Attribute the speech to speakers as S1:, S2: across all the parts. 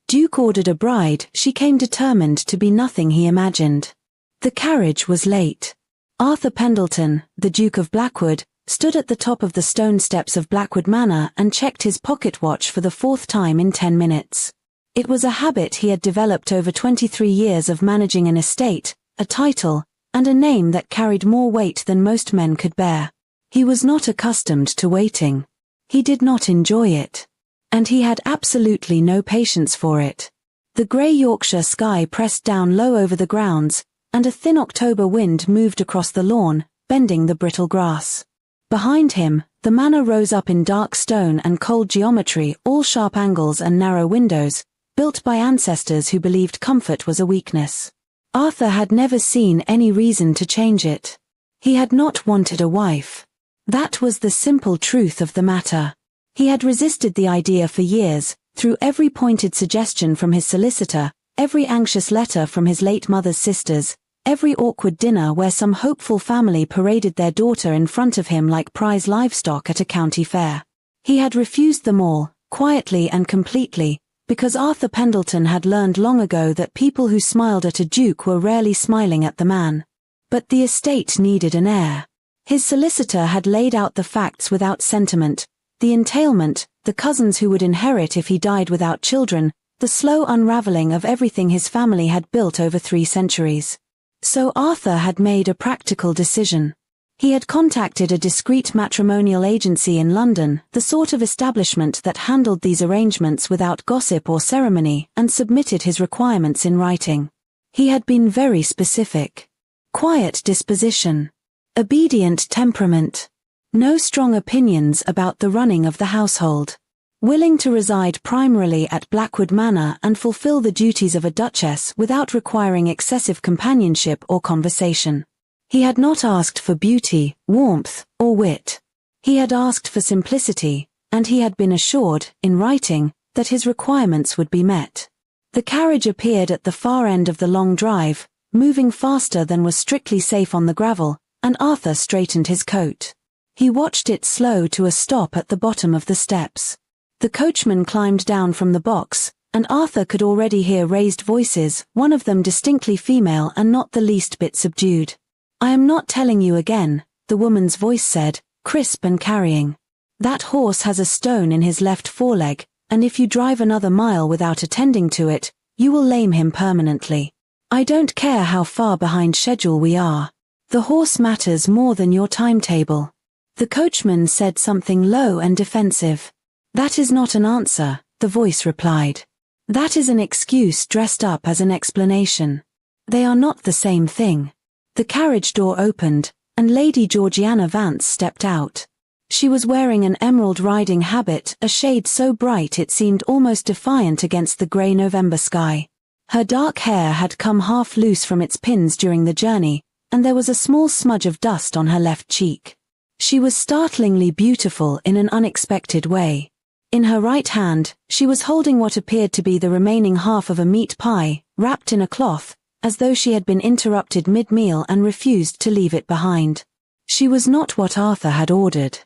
S1: Duke ordered a bride, she came determined to be nothing he imagined. The carriage was late. Arthur Pendleton, the Duke of Blackwood, stood at the top of the stone steps of Blackwood Manor and checked his pocket watch for the 4th time in 10 minutes. It was a habit he had developed over 23 years of managing an estate, a title, and a name that carried more weight than most men could bear. He was not accustomed to waiting. He did not enjoy it. And he had absolutely no patience for it. The grey Yorkshire sky pressed down low over the grounds, and a thin October wind moved across the lawn, bending the brittle grass. Behind him, the manor rose up in dark stone and cold geometry, all sharp angles and narrow windows, built by ancestors who believed comfort was a weakness. Arthur had never seen any reason to change it. He had not wanted a wife. That was the simple truth of the matter. He had resisted the idea for years, through every pointed suggestion from his solicitor, every anxious letter from his late mother's sisters, every awkward dinner where some hopeful family paraded their daughter in front of him like prize livestock at a county fair. He had refused them all, quietly and completely, because Arthur Pendleton had learned long ago that people who smiled at a duke were rarely smiling at the man. But the estate needed an heir. His solicitor had laid out the facts without sentiment, the entailment, the cousins who would inherit if he died without children, the slow unraveling of everything his family had built over 3 centuries. So Arthur had made a practical decision. He had contacted a discreet matrimonial agency in London, the sort of establishment that handled these arrangements without gossip or ceremony, and submitted his requirements in writing. He had been very specific. Quiet disposition. Obedient temperament. No strong opinions about the running of the household. Willing to reside primarily at Blackwood Manor and fulfill the duties of a duchess without requiring excessive companionship or conversation. He had not asked for beauty, warmth, or wit. He had asked for simplicity, and he had been assured, in writing, that his requirements would be met. The carriage appeared at the far end of the long drive, moving faster than was strictly safe on the gravel, and Arthur straightened his coat. He watched it slow to a stop at the bottom of the steps. The coachman climbed down from the box, and Arthur could already hear raised voices, one of them distinctly female and not the least bit subdued. "I am not telling you again," the woman's voice said, crisp and carrying. "That horse has a stone in his left foreleg, and if you drive another mile without attending to it, you will lame him permanently. I don't care how far behind schedule we are. The horse matters more than your timetable." The coachman said something low and defensive. "That is not an answer," the voice replied. "That is an excuse dressed up as an explanation. They are not the same thing." The carriage door opened, and Lady Georgiana Vance stepped out. She was wearing an emerald riding habit, a shade so bright it seemed almost defiant against the grey November sky. Her dark hair had come half loose from its pins during the journey, and there was a small smudge of dust on her left cheek. She was startlingly beautiful in an unexpected way. In her right hand, she was holding what appeared to be the remaining half of a meat pie, wrapped in a cloth, as though she had been interrupted mid-meal and refused to leave it behind. She was not what Arthur had ordered.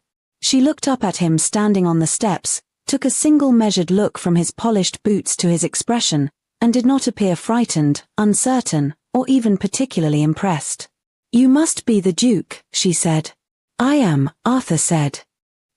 S1: She looked up at him standing on the steps, took a single measured look from his polished boots to his expression, and did not appear frightened, uncertain, or even particularly impressed. "You must be the Duke," she said. "I am," Arthur said.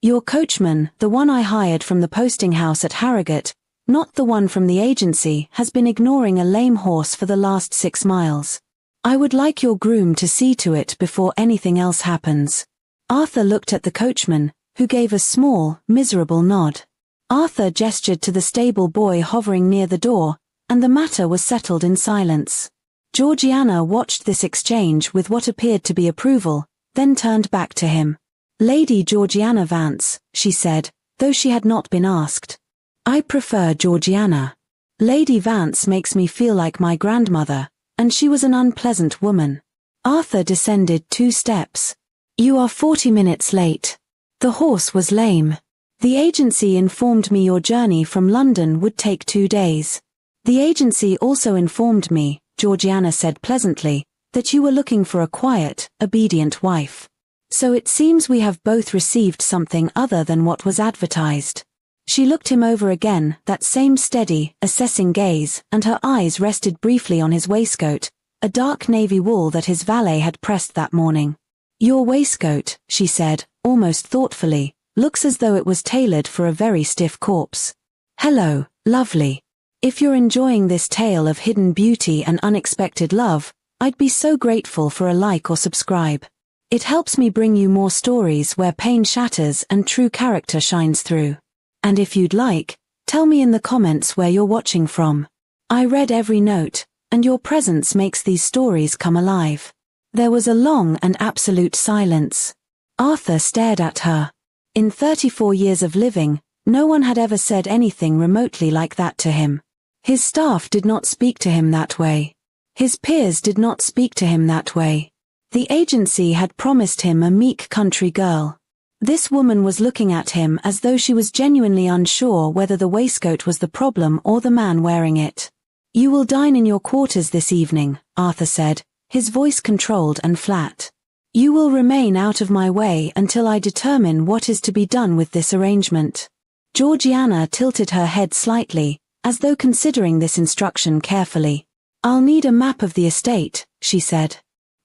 S1: "Your coachman, the one I hired from the posting house at Harrogate, not the one from the agency, has been ignoring a lame horse for the last 6 miles. I would like your groom to see to it before anything else happens." Arthur looked at the coachman, who gave a small, miserable nod. Arthur gestured to the stable boy hovering near the door, and the matter was settled in silence. Georgiana watched this exchange with what appeared to be approval, then turned back to him. "Lady Georgiana Vance," she said, though she had not been asked. "I prefer Georgiana. Lady Vance makes me feel like my grandmother, and she was an unpleasant woman." Arthur descended 2 steps. "You are 40 minutes late. The horse was lame. The agency informed me your journey from London would take 2 days. The agency also informed me," Georgiana said pleasantly, "that you were looking for a quiet, obedient wife. So it seems we have both received something other than what was advertised." She looked him over again, that same steady, assessing gaze, and her eyes rested briefly on his waistcoat, a dark navy wool that his valet had pressed that morning. "Your waistcoat," she said, almost thoughtfully, "looks as though it was tailored for a very stiff corpse." "Hello, lovely. If you're enjoying this tale of hidden beauty and unexpected love, I'd be so grateful for a like or subscribe. It helps me bring you more stories where pain shatters and true character shines through. And if you'd like, tell me in the comments where you're watching from. I read every note, and your presence makes these stories come alive." There was a long and absolute silence. Arthur stared at her. In 34 years of living, no one had ever said anything remotely like that to him. His staff did not speak to him that way. His peers did not speak to him that way. The agency had promised him a meek country girl. This woman was looking at him as though she was genuinely unsure whether the waistcoat was the problem or the man wearing it. "You will dine in your quarters this evening," Arthur said, his voice controlled and flat. "You will remain out of my way until I determine what is to be done with this arrangement." Georgiana tilted her head slightly, as though considering this instruction carefully. "I'll need a map of the estate," she said.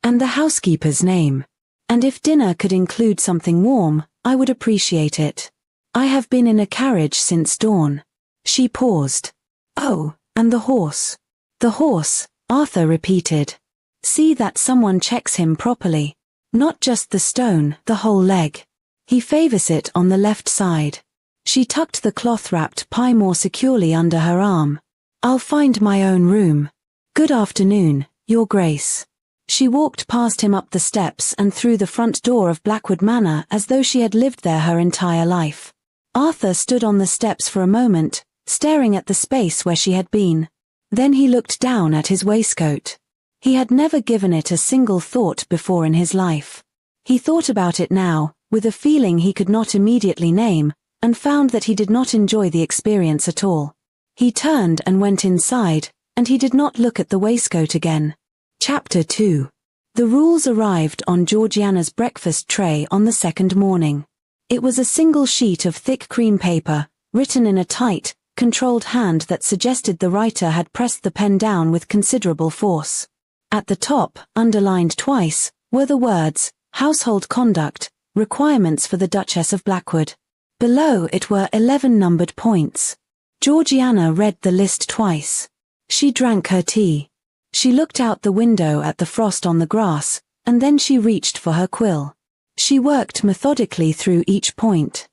S1: "And the housekeeper's name. And if dinner could include something warm, I would appreciate it. I have been in a carriage since dawn." She paused. "Oh, and the horse." "The horse," Arthur repeated. "See that someone checks him properly. Not just the stone, the whole leg. He favors it on the left side." She tucked the cloth-wrapped pie more securely under her arm. "I'll find my own room. Good afternoon, Your Grace." She walked past him up the steps and through the front door of Blackwood Manor as though she had lived there her entire life. Arthur stood on the steps for a moment, staring at the space where she had been. Then he looked down at his waistcoat. He had never given it a single thought before in his life. He thought about it now, with a feeling he could not immediately name, and found that he did not enjoy the experience at all. He turned and went inside, and he did not look at the waistcoat again. Chapter 2. The rules arrived on Georgiana's breakfast tray on the second morning. It was a single sheet of thick cream paper, written in a tight, controlled hand that suggested the writer had pressed the pen down with considerable force. At the top, underlined twice, were the words, "Household Conduct, Requirements for the Duchess of Blackwood." Below it were 11 numbered points. Georgiana read the list twice. She drank her tea. She looked out the window at the frost on the grass, and then she reached for her quill. She worked methodically through each point.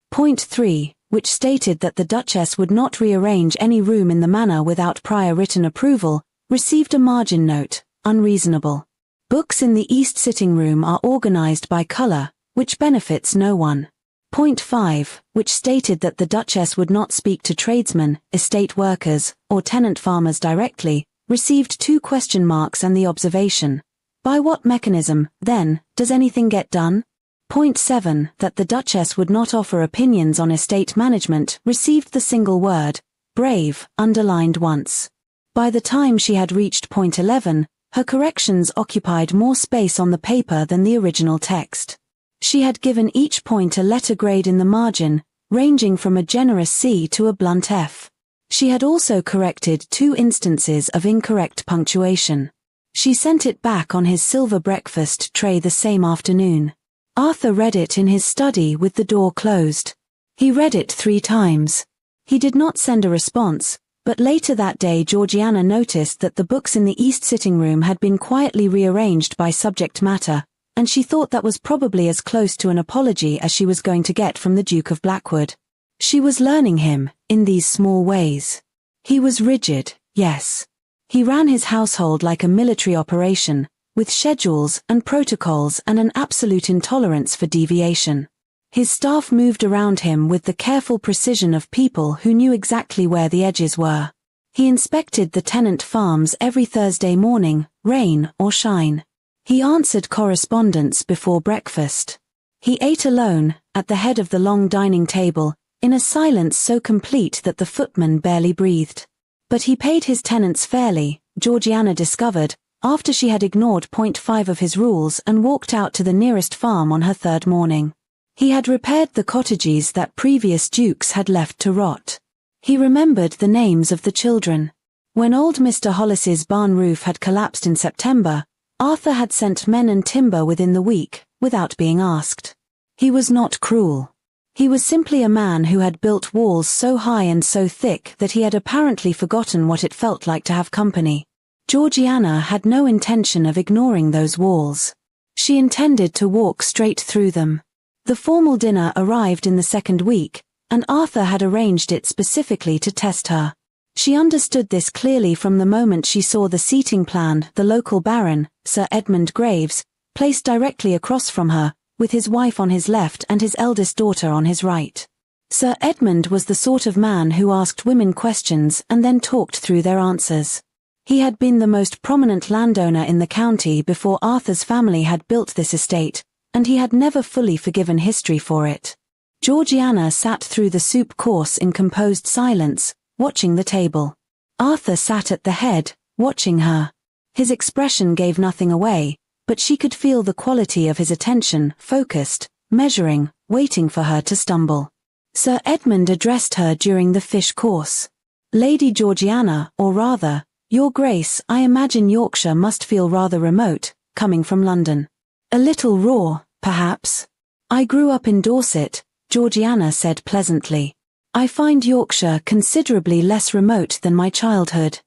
S1: Point 3, which stated that the Duchess would not rearrange any room in the manor without prior written approval, received a margin note, unreasonable. Books in the east sitting room are organized by color, which benefits no one. Point 5, which stated that the Duchess would not speak to tradesmen, estate workers, or tenant farmers directly, received 2 question marks and the observation, "By what mechanism, then, does anything get done?" Point 7, that the Duchess would not offer opinions on estate management, received the single word, "brave," underlined once. By the time she had reached point 11, her corrections occupied more space on the paper than the original text. She had given each point a letter grade in the margin, ranging from a generous C to a blunt F. She had also corrected 2 instances of incorrect punctuation. She sent it back on his silver breakfast tray the same afternoon. Arthur read it in his study with the door closed. He read it 3 times. He did not send a response, but later that day Georgiana noticed that the books in the east sitting room had been quietly rearranged by subject matter, and she thought that was probably as close to an apology as she was going to get from the Duke of Blackwood. She was learning him, in these small ways. He was rigid, yes. He ran his household like a military operation, with schedules and protocols and an absolute intolerance for deviation. His staff moved around him with the careful precision of people who knew exactly where the edges were. He inspected the tenant farms every Thursday morning, rain or shine. He answered correspondence before breakfast. He ate alone, at the head of the long dining table, in a silence so complete that the footman barely breathed. But he paid his tenants fairly, Georgiana discovered, after she had ignored point 5 of his rules and walked out to the nearest farm on her 3rd morning. He had repaired the cottages that previous dukes had left to rot. He remembered the names of the children. When old Mr. Hollis's barn roof had collapsed in September, Arthur had sent men and timber within the week, without being asked. He was not cruel. He was simply a man who had built walls so high and so thick that he had apparently forgotten what it felt like to have company. Georgiana had no intention of ignoring those walls. She intended to walk straight through them. The formal dinner arrived in the second week, and Arthur had arranged it specifically to test her. She understood this clearly from the moment she saw the seating plan the local baron, Sir Edmund Graves, placed directly across from her, with his wife on his left and his eldest daughter on his right. Sir Edmund was the sort of man who asked women questions and then talked through their answers. He had been the most prominent landowner in the county before Arthur's family had built this estate, and he had never fully forgiven history for it. Georgiana sat through the soup course in composed silence, watching the table. Arthur sat at the head, watching her. His expression gave nothing away, but she could feel the quality of his attention, focused, measuring, waiting for her to stumble. Sir Edmund addressed her during the fish course. Lady Georgiana, or rather, Your Grace, I imagine Yorkshire must feel rather remote, coming from London. A little raw, perhaps. I grew up in Dorset, Georgiana said pleasantly. I find Yorkshire considerably less remote than my childhood.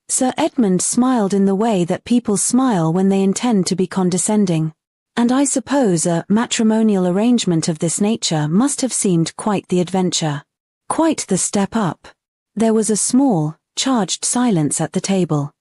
S1: Sir Edmund smiled in the way that people smile when they intend to be condescending. And I suppose a matrimonial arrangement of this nature must have seemed quite the adventure. Quite the step up. There was a small, charged silence at the table.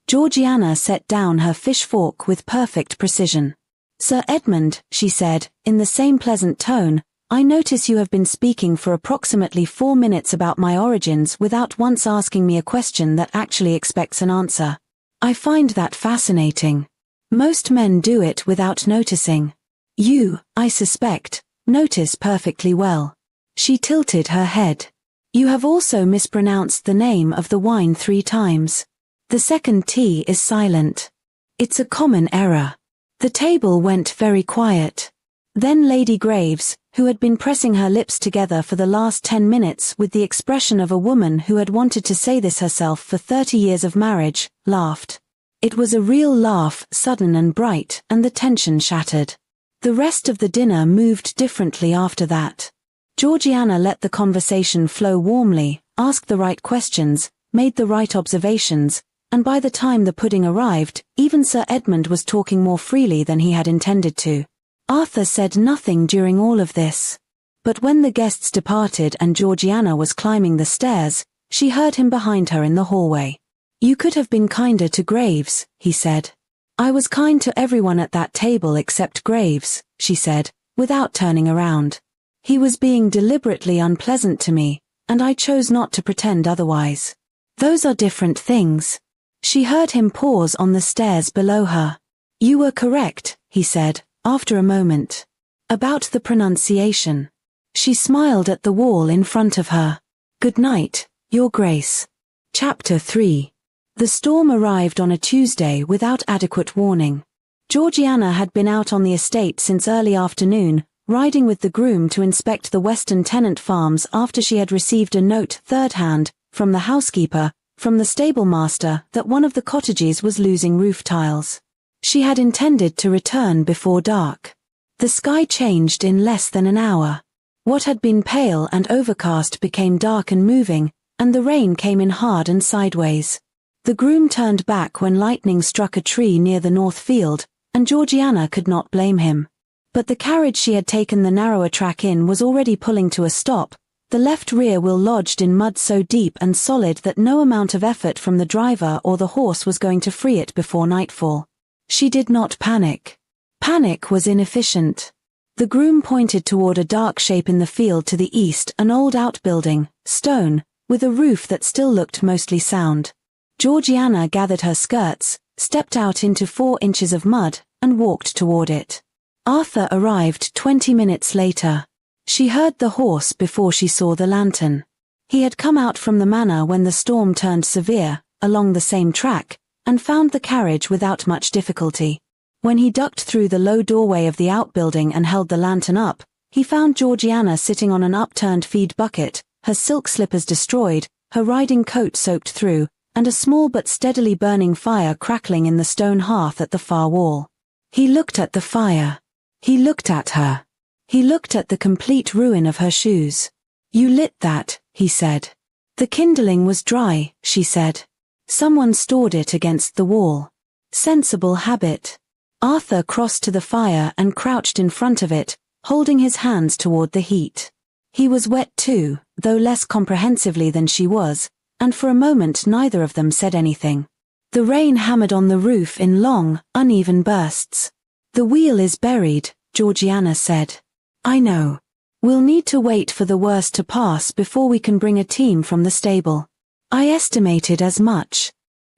S1: Georgiana set down her fish fork with perfect precision. Sir Edmund, she said, in the same pleasant tone, I notice you have been speaking for approximately 4 minutes about my origins without once asking me a question that actually expects an answer. I find that fascinating. Most men do it without noticing. You, I suspect, notice perfectly well. She tilted her head. You have also mispronounced the name of the wine 3 times. The second T is silent. It's a common error. The table went very quiet. Then Lady Graves, who had been pressing her lips together for the last 10 minutes with the expression of a woman who had wanted to say this herself for 30 years of marriage, laughed. It was a real laugh, sudden and bright, and the tension shattered. The rest of the dinner moved differently after that. Georgiana let the conversation flow warmly, asked the right questions, made the right observations, and by the time the pudding arrived, even Sir Edmund was talking more freely than he had intended to. Arthur said nothing during all of this. But when the guests departed and Georgiana was climbing the stairs, she heard him behind her in the hallway. You could have been kinder to Graves, he said. I was kind to everyone at that table except Graves, she said, without turning around. He was being deliberately unpleasant to me, and I chose not to pretend otherwise. Those are different things. She heard him pause on the stairs below her. You were correct, he said, after a moment. About the pronunciation. She smiled at the wall in front of her. Good night, Your Grace. Chapter 3. The storm arrived on a Tuesday without adequate warning. Georgiana had been out on the estate since early afternoon, riding with the groom to inspect the Western tenant farms after she had received a note third-hand, from the housekeeper, from the stablemaster, that one of the cottages was losing roof tiles. She had intended to return before dark. The sky changed in less than an hour. What had been pale and overcast became dark and moving, and the rain came in hard and sideways. The groom turned back when lightning struck a tree near the north field, and Georgiana could not blame him. But the carriage she had taken the narrower track in was already pulling to a stop, the left rear wheel lodged in mud so deep and solid that no amount of effort from the driver or the horse was going to free it before nightfall. She did not panic. Panic was inefficient. The groom pointed toward a dark shape in the field to the east, an old outbuilding, stone, with a roof that still looked mostly sound. Georgiana gathered her skirts, stepped out into 4 inches of mud, and walked toward it. Arthur arrived 20 minutes later. She heard the horse before she saw the lantern. He had come out from the manor when the storm turned severe, along the same track, and found the carriage without much difficulty. When he ducked through the low doorway of the outbuilding and held the lantern up, he found Georgiana sitting on an upturned feed bucket, her silk slippers destroyed, her riding coat soaked through, and a small but steadily burning fire crackling in the stone hearth at the far wall. He looked at the fire. He looked at her. He looked at the complete ruin of her shoes. "You lit that," he said. "The kindling was dry," she said. "Someone stored it against the wall. Sensible habit." Arthur crossed to the fire and crouched in front of it, holding his hands toward the heat. He was wet too, though less comprehensively than she was, and for a moment neither of them said anything. The rain hammered on the roof in long, uneven bursts. "The wheel is buried," Georgiana said. "I know. We'll need to wait for the worst to pass before we can bring a team from the stable. I estimated as much."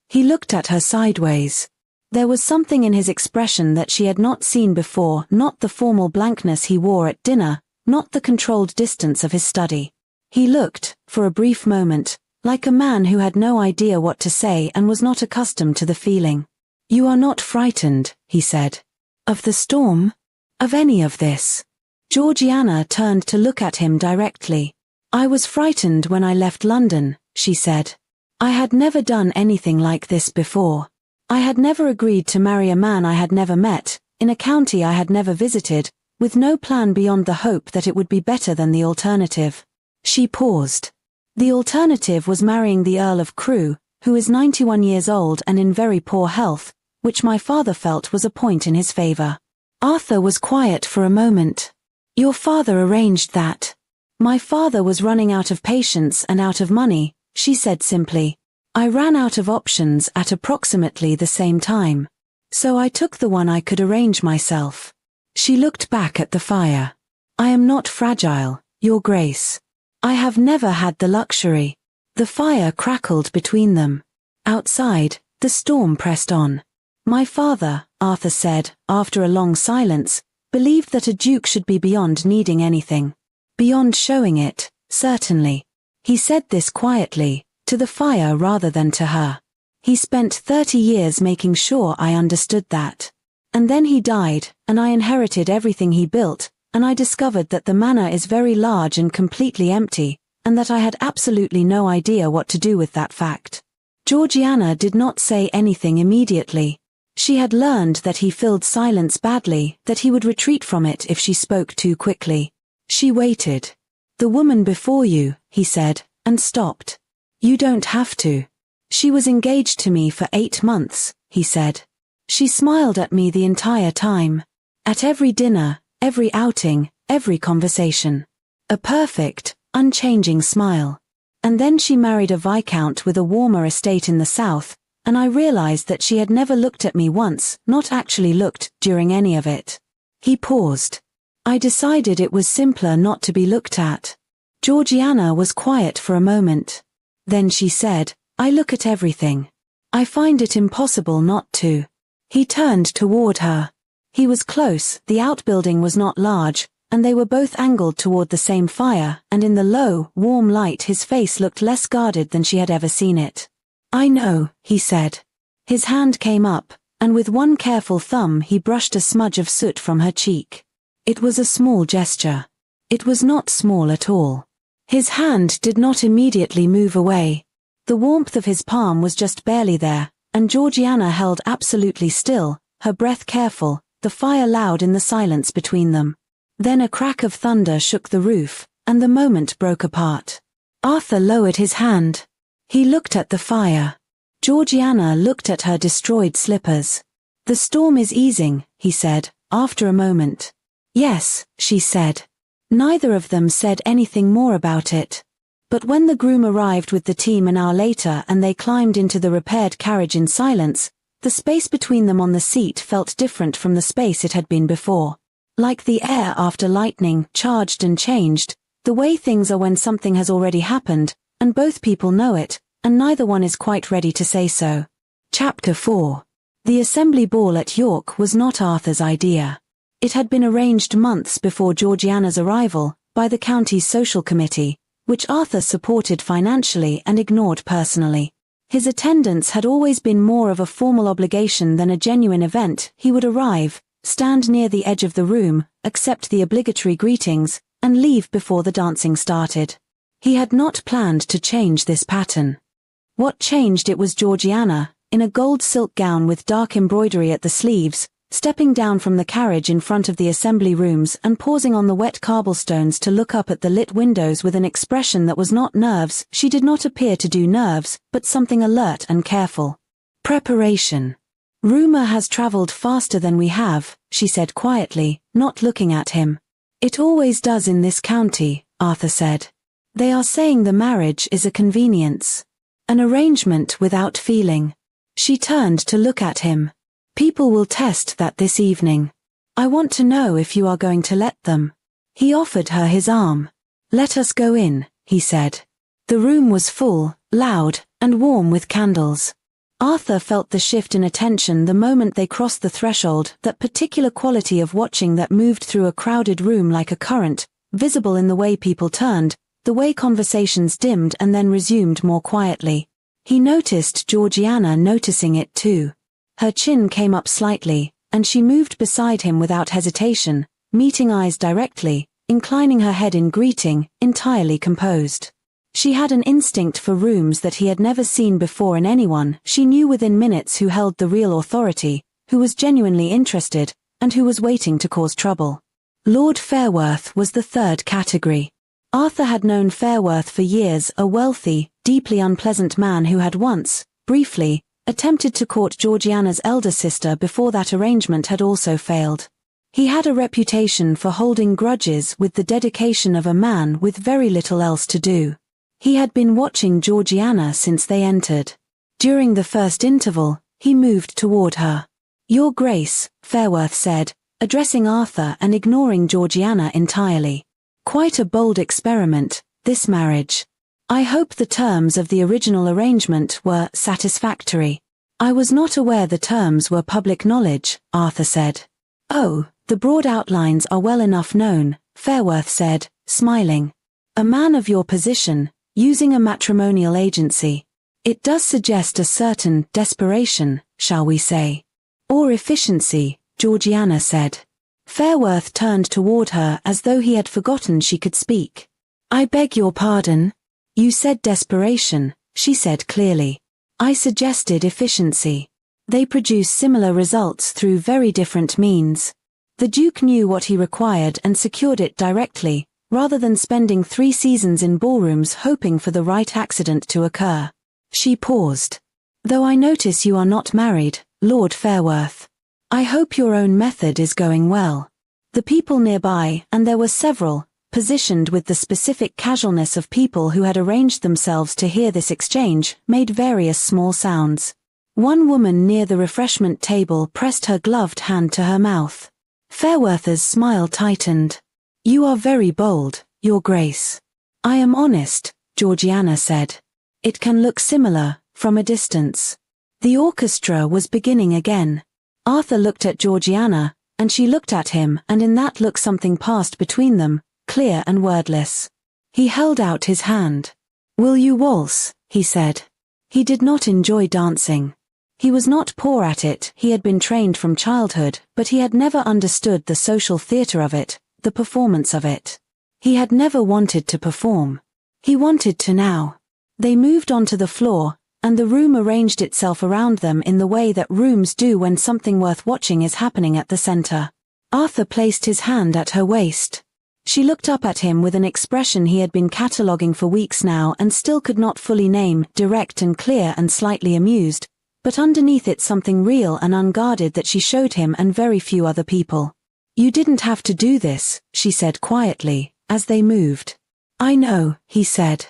S1: He looked at her sideways. There was something in his expression that she had not seen before, not the formal blankness he wore at dinner, not the controlled distance of his study. He looked, for a brief moment, like a man who had no idea what to say and was not accustomed to the feeling. "You are not frightened," he said. "Of the storm? Of any of this?" Georgiana turned to look at him directly. "I was frightened when I left London," she said. "I had never done anything like this before. I had never agreed to marry a man I had never met, in a county I had never visited, with no plan beyond the hope that it would be better than the alternative." She paused. "The alternative was marrying the Earl of Crewe, who is 91 years old and in very poor health, which my father felt was a point in his favor." Arthur was quiet for a moment. "Your father arranged that." "My father was running out of patience and out of money," she said simply. "I ran out of options at approximately the same time. So I took the one I could arrange myself." She looked back at the fire. "I am not fragile, Your Grace. I have never had the luxury." The fire crackled between them. Outside, the storm pressed on. "My father," Arthur said, after a long silence, "believed that a duke should be beyond needing anything. Beyond showing it, certainly." He said this quietly, to the fire rather than to her. "He spent 30 years making sure I understood that. And then he died, and I inherited everything he built, and I discovered that the manor is very large and completely empty, and that I had absolutely no idea what to do with that fact." Georgiana did not say anything immediately. She had learned that he filled silence badly, that he would retreat from it if she spoke too quickly. She waited. "The woman before you," he said, and stopped. "You don't have to. She was engaged to me for 8 months, he said. She smiled at me the entire time. At every dinner, every outing, every conversation. A perfect, unchanging smile. And then she married a viscount with a warmer estate in the south, and I realized that she had never looked at me once, not actually looked, during any of it." He paused. "I decided it was simpler not to be looked at." Georgiana was quiet for a moment. Then she said, "I look at everything. I find it impossible not to." He turned toward her. He was close, the outbuilding was not large, and they were both angled toward the same fire, and in the low, warm light his face looked less guarded than she had ever seen it. "I know," he said. His hand came up, and with one careful thumb he brushed a smudge of soot from her cheek. It was a small gesture. It was not small at all. His hand did not immediately move away. The warmth of his palm was just barely there, and Georgiana held absolutely still, her breath careful, the fire loud in the silence between them. Then a crack of thunder shook the roof, and the moment broke apart. Arthur lowered his hand. He looked at the fire. Georgiana looked at her destroyed slippers. "The storm is easing," he said, after a moment. "Yes," she said. Neither of them said anything more about it. But when the groom arrived with the team an hour later and they climbed into the repaired carriage in silence, the space between them on the seat felt different from the space it had been before. Like the air after lightning, charged and changed, the way things are when something has already happened, and both people know it, and neither one is quite ready to say so. Chapter 4. The assembly ball at York was not Arthur's idea. It had been arranged months before Georgiana's arrival, by the county's social committee, which Arthur supported financially and ignored personally. His attendance had always been more of a formal obligation than a genuine event. He would arrive, stand near the edge of the room, accept the obligatory greetings, and leave before the dancing started. He had not planned to change this pattern. What changed it was Georgiana, in a gold silk gown with dark embroidery at the sleeves, stepping down from the carriage in front of the assembly rooms and pausing on the wet cobblestones to look up at the lit windows with an expression that was not nerves. She did not appear to do nerves, but something alert and careful. Preparation. Rumor has traveled faster than we have, she said quietly, not looking at him. It always does in this county, Arthur said. They are saying the marriage is a convenience. An arrangement without feeling. She turned to look at him. People will test that this evening. I want to know if you are going to let them. He offered her his arm. Let us go in, he said. The room was full, loud, and warm with candles. Arthur felt the shift in attention the moment they crossed the threshold, that particular quality of watching that moved through a crowded room like a current, visible in the way people turned, the way conversations dimmed and then resumed more quietly. He noticed Georgiana noticing it too. Her chin came up slightly, and she moved beside him without hesitation, meeting eyes directly, inclining her head in greeting, entirely composed. She had an instinct for rooms that he had never seen before in anyone. She knew within minutes who held the real authority, who was genuinely interested, and who was waiting to cause trouble. Lord Fairworth was the third category. Arthur had known Fairworth for years, a wealthy, deeply unpleasant man who had once, briefly, attempted to court Georgiana's elder sister before that arrangement had also failed. He had a reputation for holding grudges with the dedication of a man with very little else to do. He had been watching Georgiana since they entered. During the first interval, he moved toward her. Your Grace, Fairworth said, addressing Arthur and ignoring Georgiana entirely. Quite a bold experiment, this marriage. I hope the terms of the original arrangement were satisfactory. I was not aware the terms were public knowledge, Arthur said. Oh, the broad outlines are well enough known, Fairworth said, smiling. A man of your position, using a matrimonial agency. It does suggest a certain desperation, shall we say. Or efficiency, Georgiana said. Fairworth turned toward her as though he had forgotten she could speak. I beg your pardon. You said desperation, she said clearly. I suggested efficiency. They produce similar results through very different means. The Duke knew what he required and secured it directly, rather than spending 3 seasons in ballrooms hoping for the right accident to occur. She paused. Though I notice you are not married, Lord Fairworth. I hope your own method is going well. The people nearby, and there were several, positioned with the specific casualness of people who had arranged themselves to hear this exchange, made various small sounds. One woman near the refreshment table pressed her gloved hand to her mouth. Fairworth's smile tightened. You are very bold, Your Grace. I am honest, Georgiana said. It can look similar, from a distance. The orchestra was beginning again. Arthur looked at Georgiana, and she looked at him, and in that look something passed between them, clear and wordless. He held out his hand. Will you waltz? He said. He did not enjoy dancing. He was not poor at it, he had been trained from childhood, but he had never understood the social theatre of it, the performance of it. He had never wanted to perform. He wanted to now. They moved onto the floor, and the room arranged itself around them in the way that rooms do when something worth watching is happening at the center. Arthur placed his hand at her waist. She looked up at him with an expression he had been cataloguing for weeks now and still could not fully name, direct and clear and slightly amused, but underneath it something real and unguarded that she showed him and very few other people. You didn't have to do this, she said quietly, as they moved. I know, he said.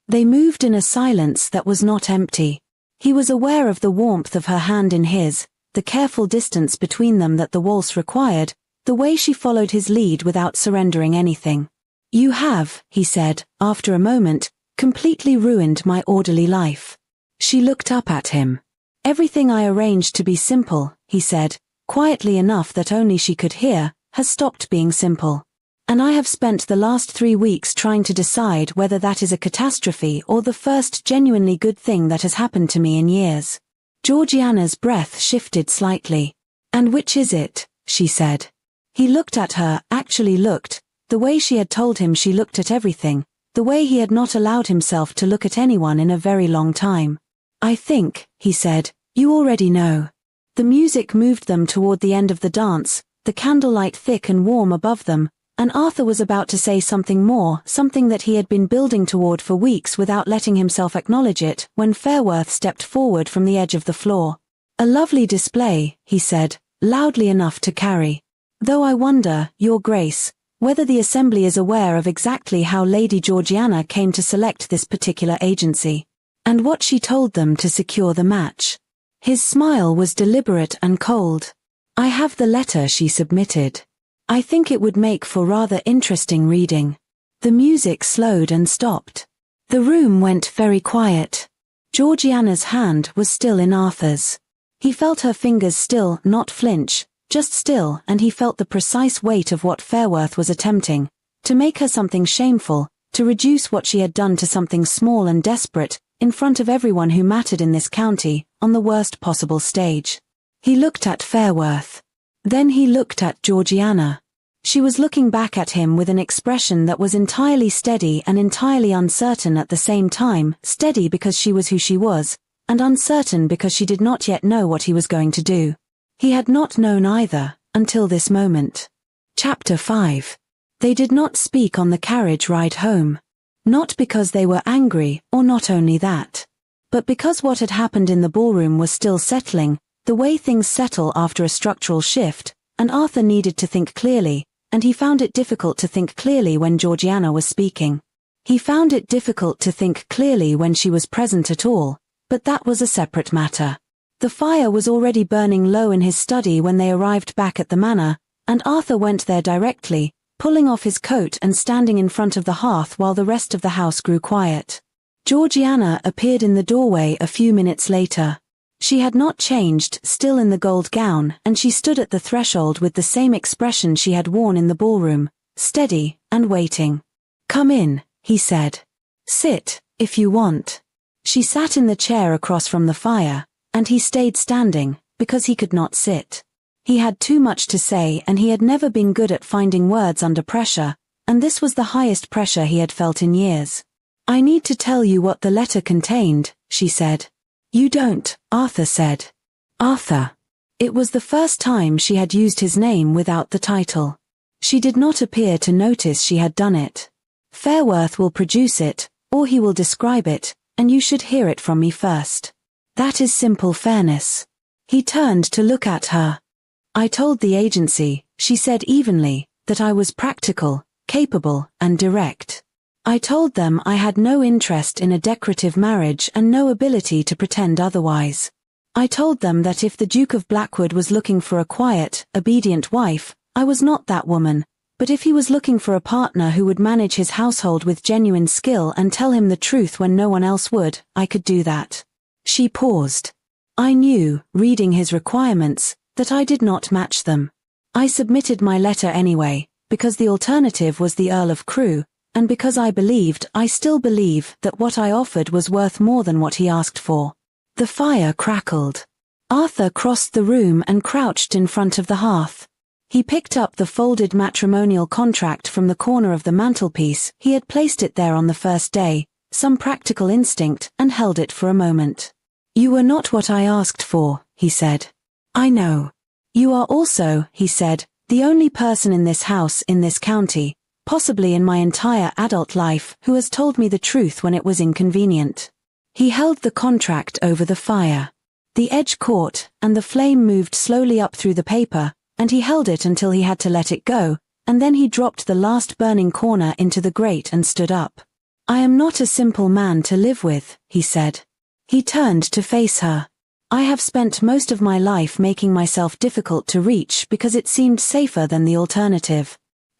S1: They moved in a silence that was not empty. He was aware of the warmth of her hand in his, the careful distance between them that the waltz required, the way she followed his lead without surrendering anything. You have, he said, after a moment, completely ruined my orderly life. She looked up at him. Everything I arranged to be simple, he said, quietly enough that only she could hear, has stopped being simple. And I have spent the last 3 weeks trying to decide whether that is a catastrophe or the first genuinely good thing that has happened to me in years. Georgiana's breath shifted slightly. And which is it? She said. He looked at her, actually looked, the way she had told him she looked at everything, the way he had not allowed himself to look at anyone in a very long time. I think, he said, you already know. The music moved them toward the end of the dance, the candlelight thick and warm above them, and Arthur was about to say something more, something that he had been building toward for weeks without letting himself acknowledge it, when Fairworth stepped forward from the edge of the floor. A lovely display, he said, loudly enough to carry. Though I wonder, Your Grace, whether the Assembly is aware of exactly how Lady Georgiana came to select this particular agency, and what she told them to secure the match. His smile was deliberate and cold. I have the letter she submitted. I think it would make for rather interesting reading. The music slowed and stopped. The room went very quiet. Georgiana's hand was still in Arthur's. He felt her fingers still, not flinch, just still, and he felt the precise weight of what Fairworth was attempting, to make her something shameful, to reduce what she had done to something small and desperate, in front of everyone who mattered in this county, on the worst possible stage. He looked at Fairworth. Then he looked at Georgiana. She was looking back at him with an expression that was entirely steady and entirely uncertain at the same time, steady because she was who she was, and uncertain because she did not yet know what he was going to do. He had not known either, until this moment. Chapter 5. They did not speak on the carriage ride home. Not because they were angry, or not only that, but because what had happened in the ballroom was still settling, the way things settle after a structural shift, and Arthur needed to think clearly, and he found it difficult to think clearly when Georgiana was speaking. He found it difficult to think clearly when she was present at all, but that was a separate matter. The fire was already burning low in his study when they arrived back at the manor, and Arthur went there directly, pulling off his coat and standing in front of the hearth while the rest of the house grew quiet. Georgiana appeared in the doorway a few minutes later. She had not changed, still in the gold gown, and she stood at the threshold with the same expression she had worn in the ballroom, steady and waiting. "Come in," he said. "Sit, if you want." She sat in the chair across from the fire, and he stayed standing, because he could not sit. He had too much to say and he had never been good at finding words under pressure, and this was the highest pressure he had felt in years. "I need to tell you what the letter contained," she said. "You don't," Arthur said. Arthur. It was the first time she had used his name without the title. She did not appear to notice she had done it. "Fairworth will produce it, or he will describe it, and you should hear it from me first. That is simple fairness." He turned to look at her. "I told the agency," she said evenly, "that I was practical, capable, and direct. I told them I had no interest in a decorative marriage and no ability to pretend otherwise. I told them that if the Duke of Blackwood was looking for a quiet, obedient wife, I was not that woman, but if he was looking for a partner who would manage his household with genuine skill and tell him the truth when no one else would, I could do that." She paused. "I knew, reading his requirements, that I did not match them. I submitted my letter anyway, because the alternative was the Earl of Crewe, and because I still believe, that what I offered was worth more than what he asked for." The fire crackled. Arthur crossed the room and crouched in front of the hearth. He picked up the folded matrimonial contract from the corner of the mantelpiece. He had placed it there on the first day, some practical instinct, and held it for a moment. "You were not what I asked for," he said. "I know. You are also," he said, "the only person in this house, in this county, possibly in my entire adult life, who has told me the truth when it was inconvenient." He held the contract over the fire. The edge caught, and the flame moved slowly up through the paper, and he held it until he had to let it go, and then he dropped the last burning corner into the grate and stood up. "I am not a simple man to live with," he said. He turned to face her. "I have spent most of my life making myself difficult to reach because it seemed safer than the alternative.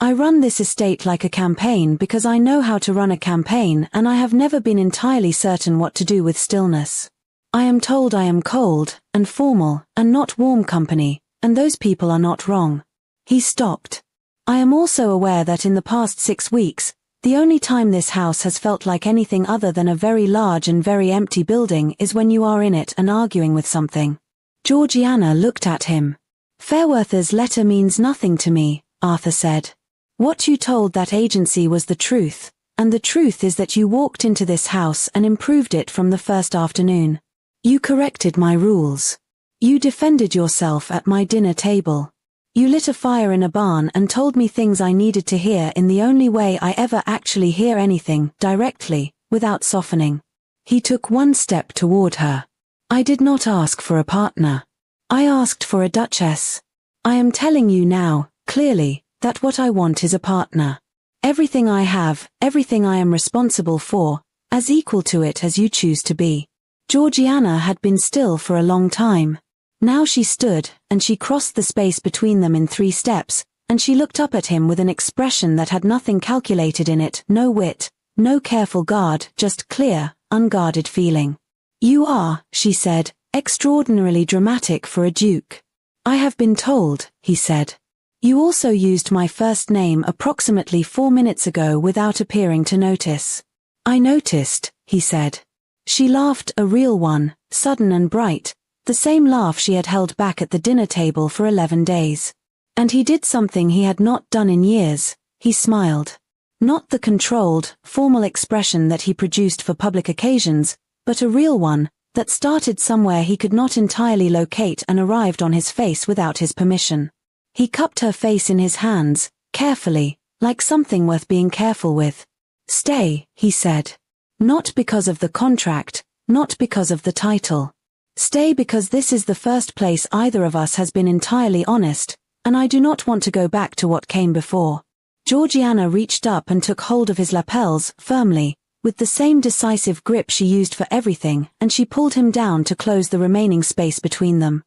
S1: I run this estate like a campaign because I know how to run a campaign, and I have never been entirely certain what to do with stillness. I am told I am cold, and formal, and not warm company, and those people are not wrong." He stopped. I am also aware that in the past 6 weeks, the only time this house has felt like anything other than a very large and very empty building is when you are in it and arguing with something. Georgiana looked at him. Fairworth's letter means nothing to me, Arthur said. What you told that agency was the truth, and the truth is that you walked into this house and improved it from the first afternoon. You corrected my rules. You defended yourself at my dinner table. You lit a fire in a barn and told me things I needed to hear in the only way I ever actually hear anything, directly, without softening. He took one step toward her. I did not ask for a partner. I asked for a duchess. I am telling you now, clearly, that what I want is a partner. Everything I have, everything I am responsible for, as equal to it as you choose to be. Georgiana had been still for a long time. Now she stood, and she crossed the space between them in 3 steps, and she looked up at him with an expression that had nothing calculated in it, no wit, no careful guard, just clear, unguarded feeling. You are, she said, extraordinarily dramatic for a duke. I have been told, he said. You also used my first name approximately 4 minutes ago without appearing to notice. I noticed, he said. She laughed, a real one, sudden and bright, the same laugh she had held back at the dinner table for 11 days. And he did something he had not done in years, he smiled. Not the controlled, formal expression that he produced for public occasions, but a real one, that started somewhere he could not entirely locate and arrived on his face without his permission. He cupped her face in his hands, carefully, like something worth being careful with. Stay, he said. Not because of the contract, not because of the title. Stay because this is the first place either of us has been entirely honest, and I do not want to go back to what came before. Georgiana reached up and took hold of his lapels, firmly, with the same decisive grip she used for everything, and she pulled him down to close the remaining space between them.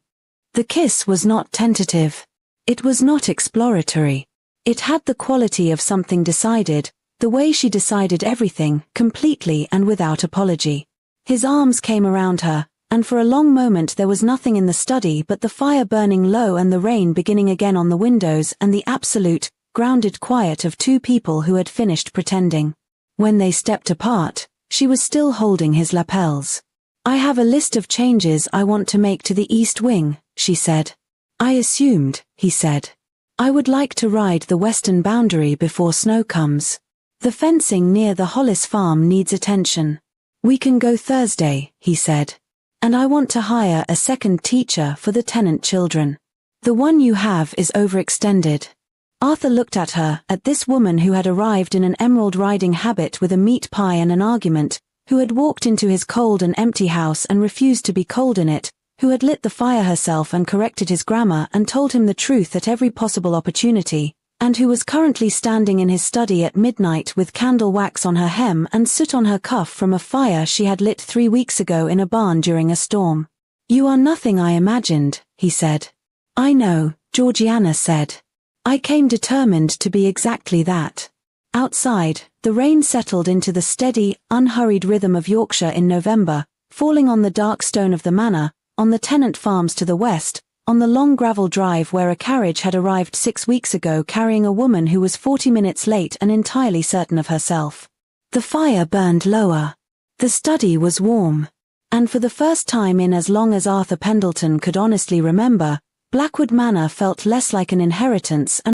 S1: The kiss was not tentative. It was not exploratory. It had the quality of something decided, the way she decided everything, completely and without apology. His arms came around her, and for a long moment there was nothing in the study but the fire burning low and the rain beginning again on the windows and the absolute, grounded quiet of 2 people who had finished pretending. When they stepped apart, she was still holding his lapels. I have a list of changes I want to make to the East Wing, she said. I assumed, he said. I would like to ride the western boundary before snow comes. The fencing near the Hollis farm needs attention. We can go Thursday, he said. And I want to hire a second teacher for the tenant children. The one you have is overextended. Arthur looked at her, at this woman who had arrived in an emerald riding habit with a meat pie and an argument, who had walked into his cold and empty house and refused to be cold in it, who had lit the fire herself and corrected his grammar and told him the truth at every possible opportunity, and who was currently standing in his study at midnight with candle wax on her hem and soot on her cuff from a fire she had lit 3 weeks ago in a barn during a storm. You are nothing I imagined, he said. I know, Georgiana said. I came determined to be exactly that. Outside, the rain settled into the steady, unhurried rhythm of Yorkshire in November, falling on the dark stone of the manor, on the tenant farms to the west, on the long gravel drive where a carriage had arrived 6 weeks ago carrying a woman who was 40 minutes late and entirely certain of herself. The fire burned lower. The study was warm. And for the first time in as long as Arthur Pendleton could honestly remember, Blackwood Manor felt less like an inheritance and